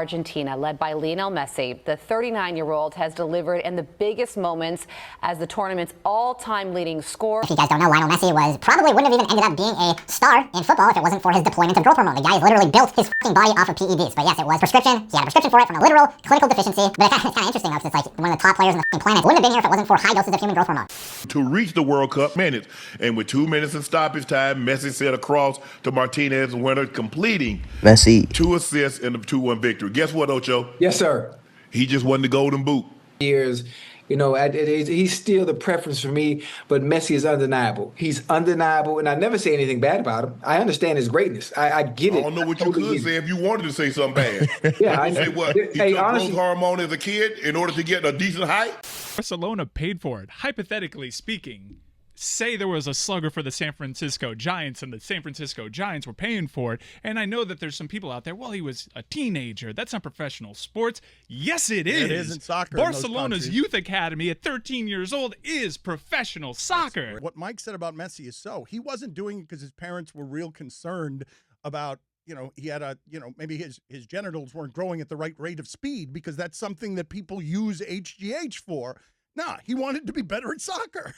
Argentina, led by Lionel Messi. The 39-year-old has delivered in the biggest moments as the tournament's all-time leading scorer. If you guys don't know, Lionel Messi wouldn't have even ended up being a star in football if it wasn't for his deployment of growth hormone. The guy has literally built his fucking body off of PEDs. But yes, it was prescription. He had a prescription for it from a literal clinical deficiency. But it's kind of interesting though, because it's like one of the top players on the planet. Wouldn't have been here if it wasn't for high doses of human growth hormone. To reach the World Cup minutes, and with 2 minutes in stoppage time, Messi set across to Martinez, winner, completing Messi 2 assists in the 2-1 victory. Guess what, Ocho? Yes, sir. He just won the Golden Boot. Years, you know, he's still the preference for me, but Messi is undeniable. He's undeniable, and I never say anything bad about him. I understand his greatness. I get it. I don't know what you could say if you wanted to say something bad. Yeah, I say what? He took growth hormone as a kid in order to get a decent height? Barcelona paid for it. Hypothetically speaking, say there was a slugger for the San Francisco Giants and the San Francisco Giants were paying for it. And I know that there's some people out there, well, he was a teenager. That's not professional sports. Yes, it is. It isn't soccer. Barcelona's youth academy at 13 years old is professional soccer. What Mike said about Messi is so. He wasn't doing it because his parents were real concerned about, you know, he had maybe his genitals weren't growing at the right rate of speed, because that's something that people use HGH for. Nah, he wanted to be better at soccer.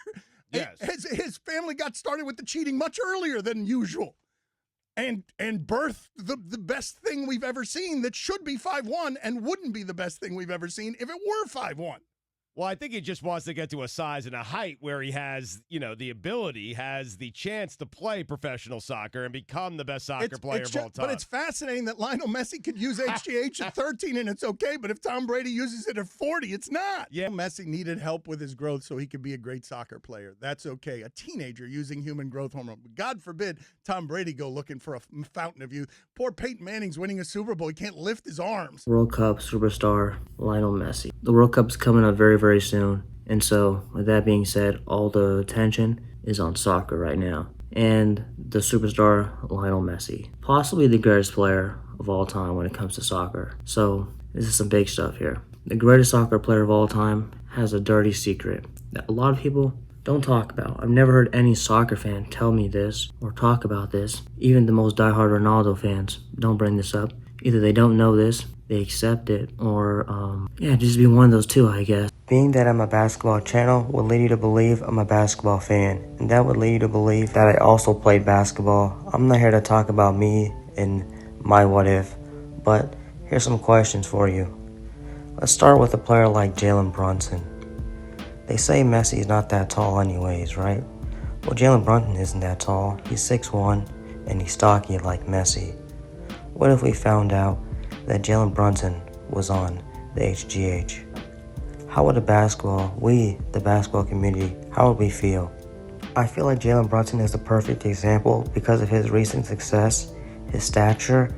Yes. His family got started with the cheating much earlier than usual, and birthed the best thing we've ever seen that should be 5'1" and wouldn't be the best thing we've ever seen if it were 5'1". Well, I think he just wants to get to a size and a height where he has, you know, the ability, has the chance to play professional soccer and become the best soccer player of all time. But it's fascinating that Lionel Messi could use HGH at 13 and it's okay, but if Tom Brady uses it at 40, it's not. Yeah, Messi needed help with his growth so he could be a great soccer player. That's okay. A teenager using human growth hormone. God forbid Tom Brady go looking for a fountain of youth. Poor Peyton Manning's winning a Super Bowl. He can't lift his arms. World Cup superstar Lionel Messi. The World Cup's coming up very soon, and so with that being said, all the attention is on soccer right now, and the superstar Lionel Messi, possibly the greatest player of all time when it comes to soccer. So this is some big stuff here. The greatest soccer player of all time has a dirty secret that a lot of people don't talk about. I've never heard any soccer fan tell me this or talk about this. Even the most diehard Ronaldo fans don't bring this up. Either they don't know this, they accept it, or just be one of those two, I guess. Being that I'm a basketball channel would lead you to believe I'm a basketball fan, and that would lead you to believe that I also played basketball. I'm not here to talk about me and my what if, but here's some questions for you. Let's start with a player like Jalen Brunson. They say Messi is not that tall anyways, right? Well, Jalen Brunson isn't that tall. He's 6'1", and he's stocky like Messi. What if we found out that Jalen Brunson was on the HGH? How would the basketball community, how would we feel? I feel like Jalen Brunson is the perfect example because of his recent success, his stature,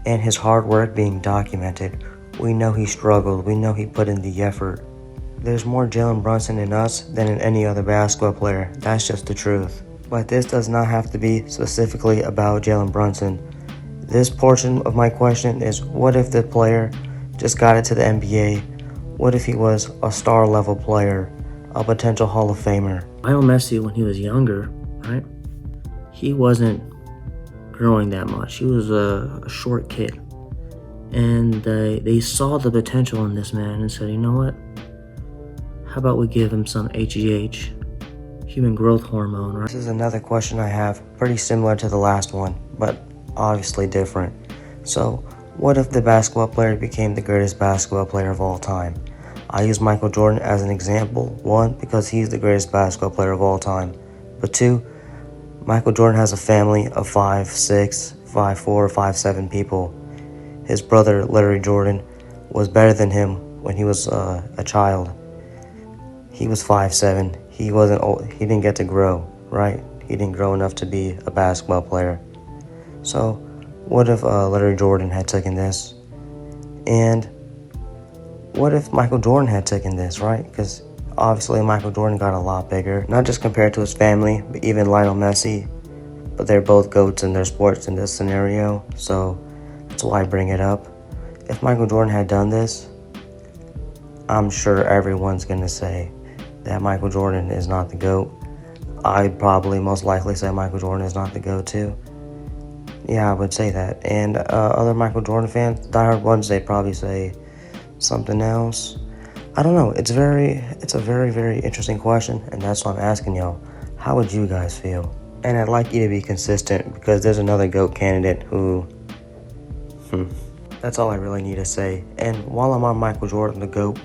and his hard work being documented. We know he struggled, we know he put in the effort. There's more Jalen Brunson in us than in any other basketball player, that's just the truth. But this does not have to be specifically about Jalen Brunson. This portion of my question is, what if the player just got into the NBA? What if he was a star-level player, a potential Hall of Famer? Lionel Messi, when he was younger, right, he wasn't growing that much. He was a short kid. And they saw the potential in this man and said, you know what? How about we give him some HGH, human growth hormone, right? This is another question I have, pretty similar to the last one, but obviously different. So, what if the basketball player became the greatest basketball player of all time? I use Michael Jordan as an example. One, because he's the greatest basketball player of all time. But two, Michael Jordan has a family of 5'6", 5'4", 5'7" people. His brother, Larry Jordan, was better than him when he was a child. He was 5'7". He wasn't old. He didn't get to grow, right? He didn't grow enough to be a basketball player. So, what if Larry Jordan had taken this? And what if Michael Jordan had taken this, right? Because obviously Michael Jordan got a lot bigger, not just compared to his family, but even Lionel Messi. But they're both GOATs in their sports in this scenario, so that's why I bring it up. If Michael Jordan had done this, I'm sure everyone's going to say that Michael Jordan is not the GOAT. I'd probably most likely say Michael Jordan is not the GOAT too. Yeah, I would say that. And other Michael Jordan fans, diehard ones, they probably say something else. I don't know. It's a very, very interesting question, and that's why I'm asking y'all. How would you guys feel? And I'd like you to be consistent, because there's another GOAT candidate who... That's all I really need to say. And while I'm on Michael Jordan, the GOAT,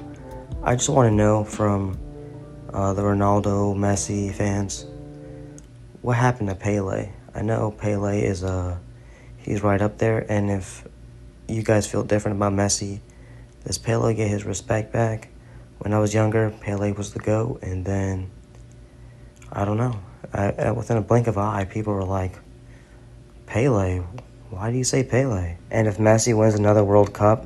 I just want to know from the Ronaldo, Messi fans, what happened to Pele? I know Pele is he's right up there, and if you guys feel different about Messi, does Pele get his respect back? When I was younger, Pele was the GOAT, and then, I don't know. Within a blink of an eye, people were like, Pele? Why do you say Pele? And if Messi wins another World Cup,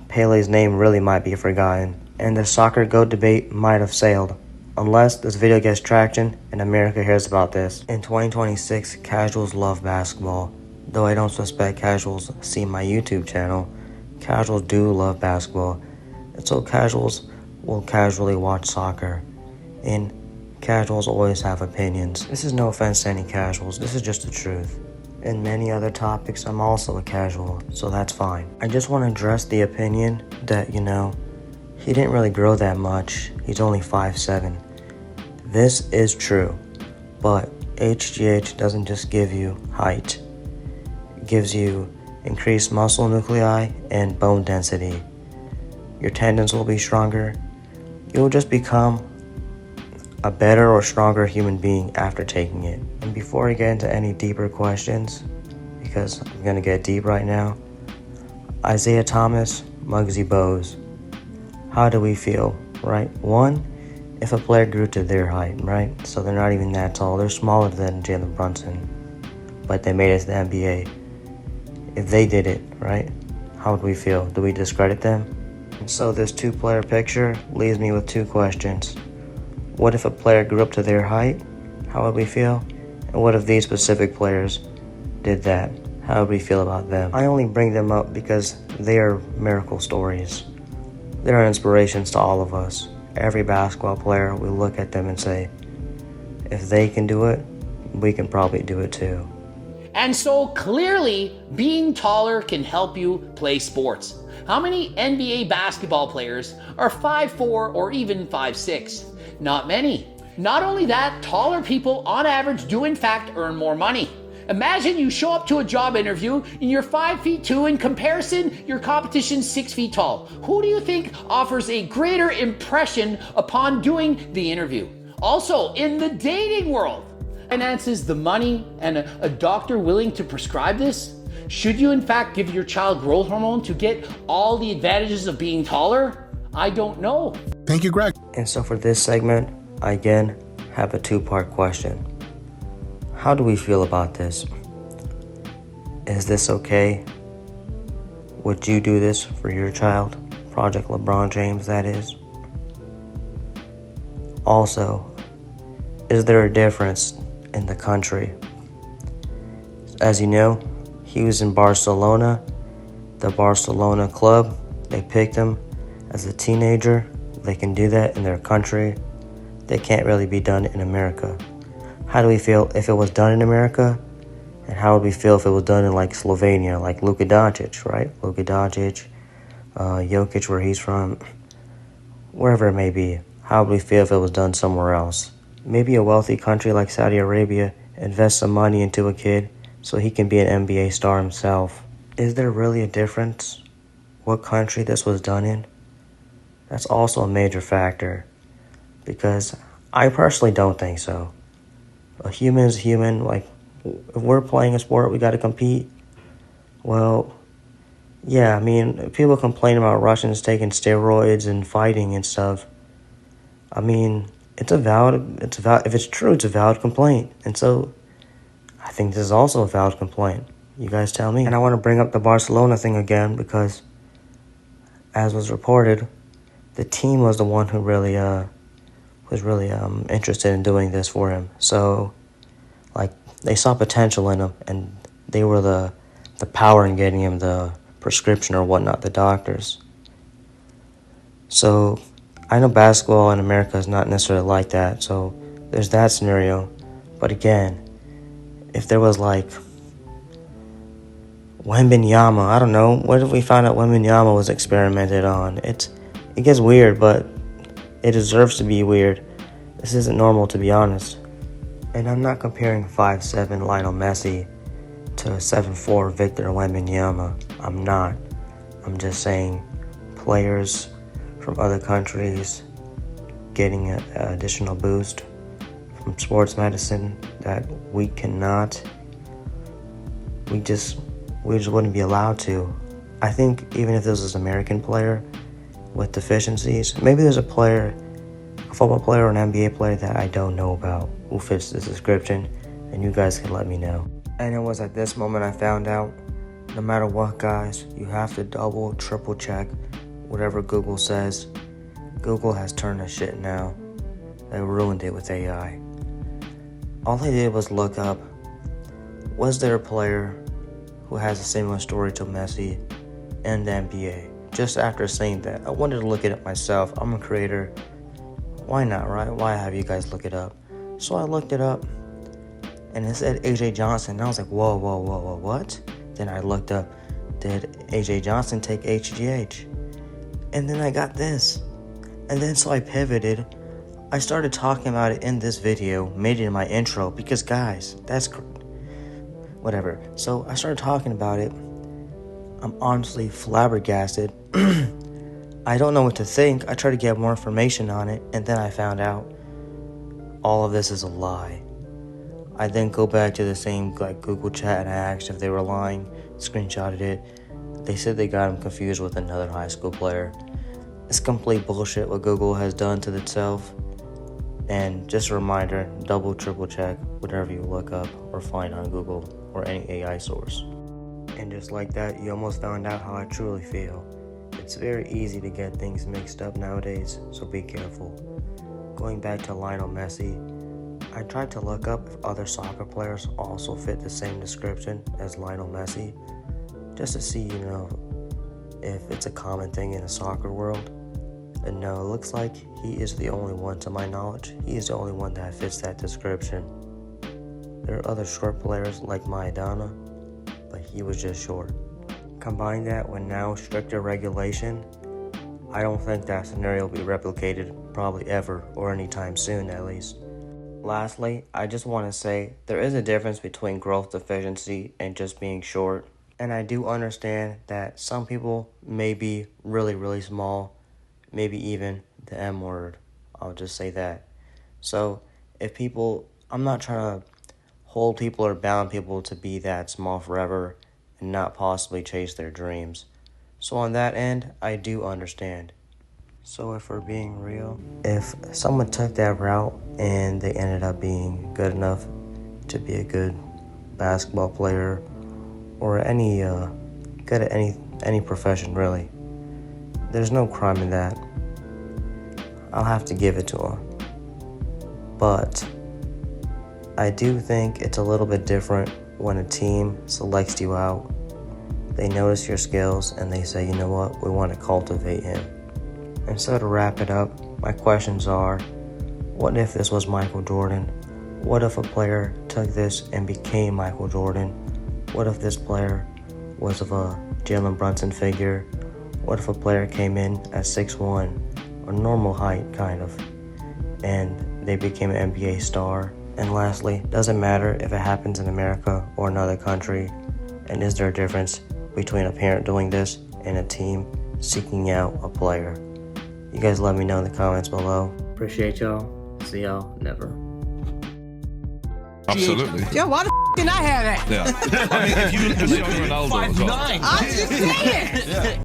Pele's name really might be forgotten, and the soccer GOAT debate might have sailed. Unless this video gets traction and America hears about this. In 2026, casuals love basketball. Though I don't suspect casuals see my YouTube channel, casuals do love basketball. And so casuals will casually watch soccer. And casuals always have opinions. This is no offense to any casuals, this is just the truth. In many other topics, I'm also a casual, so that's fine. I just want to address the opinion that, he didn't really grow that much. He's only 5'7". This is true, but HGH doesn't just give you height. It gives you increased muscle nuclei and bone density. Your tendons will be stronger. You'll just become a better or stronger human being after taking it. And before I get into any deeper questions, because I'm gonna get deep right now, Isaiah Thomas, Muggsy Bogues. How do we feel, right? One, if a player grew to their height, right? So they're not even that tall. They're smaller than Jalen Brunson, but they made it to the NBA. If they did it, right? How would we feel? Do we discredit them? So this two-player picture leaves me with two questions. What if a player grew up to their height? How would we feel? And what if these specific players did that? How would we feel about them? I only bring them up because they are miracle stories. They are inspirations to all of us. Every basketball player, we look at them and say, if they can do it, we can probably do it too. And so clearly, being taller can help you play sports. How many NBA basketball players are 5'4" or even 5'6"? Not many. Not only that, taller people on average do in fact earn more money. Imagine you show up to a job interview and you're 5'2". In comparison, your competition's 6 feet tall. Who do you think offers a greater impression upon doing the interview? Also, in the dating world, finances, the money, and a doctor willing to prescribe this? Should you in fact give your child growth hormone to get all the advantages of being taller? I don't know. Thank you, Greg. And so for this segment, I again have a two-part question. How do we feel about this? Is this okay? Would you do this for your child? Project LeBron James, that is. Also, is there a difference in the country? As you know, he was in Barcelona, the Barcelona club. They picked him as a teenager. They can do that in their country. They can't really be done in America. How do we feel if it was done in America? And how would we feel if it was done in like Slovenia, like Luka Doncic, right? Luka Doncic, Jokic, where he's from, wherever it may be. How would we feel if it was done somewhere else? Maybe a wealthy country like Saudi Arabia invests some money into a kid so he can be an NBA star himself. Is there really a difference what country this was done in? That's also a major factor, because I personally don't think so. A human is human. Like, if we're playing a sport, we got to compete. Well, yeah, I mean, people complain about Russians taking steroids and fighting and stuff. I mean, if it's true, it's a valid complaint. And so I think this is also a valid complaint. You guys tell me. And I want to bring up the Barcelona thing again because, as was reported, the team was the one who really was really interested in doing this for him. So, like, they saw potential in him, and they were the power in getting him the prescription or whatnot, the doctors. So, I know basketball in America is not necessarily like that, so there's that scenario. But again, if there was like Wembanyama, I don't know. What if we found out Wembanyama was experimented on? It gets weird, but it deserves to be weird. This isn't normal, to be honest. And I'm not comparing 5'7" Lionel Messi to 7'4" Victor Wembanyama. I'm not. I'm just saying players from other countries getting an additional boost from sports medicine that we cannot. We just wouldn't be allowed to. I think even if this was an American player with deficiencies, maybe there's a football player or an NBA player that I don't know about who fits this description, and you guys can let me know. And it was at this moment I found out, no matter what, guys, you have to double, triple check whatever Google says. Google has turned to shit now. They ruined it with AI. All they did was look up, was there a player who has a similar story to Messi in the NBA? Just after saying that, I wanted to look it up myself. I'm a creator. Why not, right? Why have you guys look it up? So I looked it up, and it said AJ Johnson, and I was like, whoa, what? Then I looked up, did AJ Johnson take HGH? And then I got this. And then so I pivoted. I started talking about it in this video, made it in my intro, because guys, whatever. So I started talking about it. I'm honestly flabbergasted. I don't know what to think. I tried to get more information on it, and then I found out all of this is a lie. I then go back to the same Google chat and I asked if they were lying, screenshotted it. They said they got him confused with another high school player. It's complete bullshit what Google has done to itself. And just a reminder, double, triple check whatever you look up or find on Google or any AI source. And just like that, you almost found out how I truly feel. It's very easy to get things mixed up nowadays, so be careful. Going back to Lionel Messi, I tried to look up if other soccer players also fit the same description as Lionel Messi, just to see, if it's a common thing in the soccer world. And no, it looks like he is the only one, to my knowledge. He is the only one that fits that description. There are other short players like Maidana, but he was just short. Combine that with now stricter regulation, I don't think that scenario will be replicated probably ever, or anytime soon at least. Lastly, I just want to say there is a difference between growth deficiency and just being short. And I do understand that some people may be really, really small, maybe even the M word. I'll just say that. So I'm not trying to hold people or bound people to be that small forever and not possibly chase their dreams. So on that end, I do understand. So if we're being real, if someone took that route and they ended up being good enough to be a good basketball player or good at any profession really, there's no crime in that. I'll have to give it to them. But I do think it's a little bit different when a team selects you out. They notice your skills and they say, you know what, we want to cultivate him. And so to wrap it up, my questions are, what if this was Michael Jordan? What if a player took this and became Michael Jordan? What if this player was of a Jalen Brunson figure? What if a player came in at 6'1", a normal height kind of, and they became an NBA star? And lastly, does it matter if it happens in America or another country? And is there a difference between a parent doing this and a team seeking out a player? You guys let me know in the comments below. Appreciate y'all. See y'all never. Absolutely. Yeah, why the didn't I have that? Yeah. I mean, if you Ronaldo, 5'9". I'm just saying. Yeah.